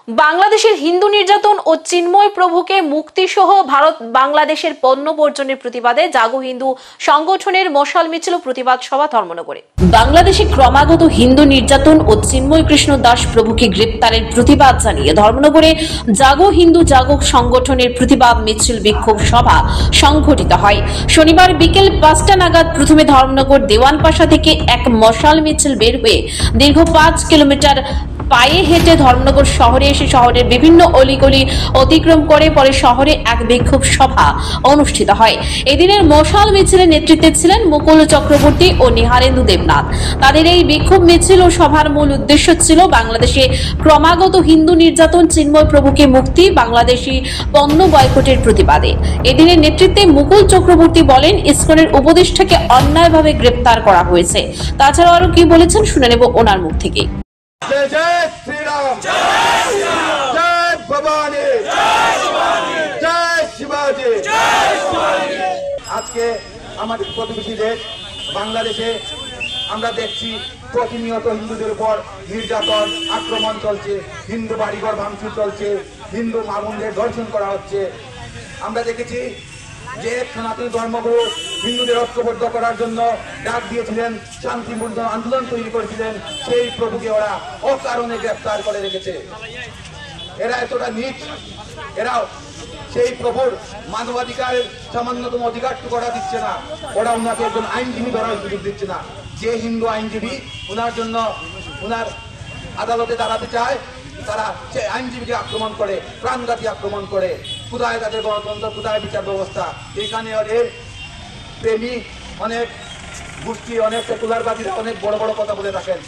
বাংলাদেশের হিন্দু নির্যাতন ও চিন্ময় প্রভুকে মুক্তি সহ ভারত বাংলাদেশের পণ্য বর্জনের প্রতিবাদে জাগো হিন্দু সংগঠনের মশাল মিছিল ও প্রতিবাদ সভা ধর্মনগরে। বাংলাদেশে ক্রমাগত হিন্দু নির্যাতন ও চিন্ময় কৃষ্ণ দাস প্রভুকে গ্রেপ্তারের প্রতিবাদ জানিয়ে ধর্মনগরে জাগো হিন্দু জাগো সংগঠনের প্রতিবাদ মিছিল বিক্ষোভ সভা সংঘটিত হয়। শনিবার বিকেল 5টা নাগাদ প্রথমে ধর্মনগর দেওয়ানপাশা থেকে এক মশাল মিছিল বের হয়ে দীর্ঘ 5 কিলোমিটার পায়ে হেঁটে ধর্মনগর শহরে এসে শহরের বিভিন্ন অলিগলি অতিক্রম করে পরে শহরে এক বিক্ষোভ সভা অনুষ্ঠিত হয়। এদিনের মশাল মিছিলের নেতৃত্বে ছিলেন মুকুল চক্রবর্তী ও নিহারেন্দু দেবনাথ। তাদের এই বিক্ষোভ মিছিল ও সভার মূল উদ্দেশ্য ছিল বাংলাদেশে ক্রমাগত হিন্দু নির্যাতন, চিন্ময় প্রভুকে মুক্তি, বাংলাদেশি পণ্য বয়কটের প্রতিবাদে। এদিনের নেতৃত্বে মুকুল চক্রবর্তী বলেন, ইসকনের উপদেষ্টাকে অন্যায়ভাবে গ্রেপ্তার করা হয়েছে। তাছাড়াও আরো কি বলেছেন শুনে নেব ওনার মুখ থেকে। जय जय श्री राम, जय भवानी, जय शिवाजी। আজকে আমাদের প্রতিবেশী দেশ বাংলাদেশে আমরা দেখছি প্রতিনিয়ত হিন্দুদের উপর নির্যাতন, আক্রমণ চলছে, হিন্দু বাড়িঘর ভাঙচুর চলছে, হিন্দু মা বোনদের ধর্ষণ করা হচ্ছে। আমরা দেখেছি যে সনাতনী ধর্মগুরু হিন্দুদের ঐক্যবদ্ধ করার জন্য ডাক দিয়েছিলেন, শান্তিপূর্ণ আন্দোলন তৈরি করেছিলেন, সেই প্রভুকে ওরা অকারণে গ্রেফতার করে রেখেছে। এরা এতটা নীচ, এরা সেই প্রভুর মানবাধিকারের সামান্যতম অধিকারটুকু ওরা দিচ্ছে না। ওরা ওনাকে একজন আইনজীবী ধরার সুযোগ দিচ্ছে না। যে হিন্দু আইনজীবী ওনার জন্য ওনার আদালতে দাঁড়াতে চায়, তারা সেই আইনজীবীকে আক্রমণ করে, প্রাণঘাতী আক্রমণ করে। কোথায় তাদের গণতন্ত্র, কোথায় বিচার ব্যবস্থা? এখানে ওদের প্রেমী অনেক গোষ্ঠী, অনেক সেকুলারবাদীরা অনেক বড় বড় কথা বলে থাকেন।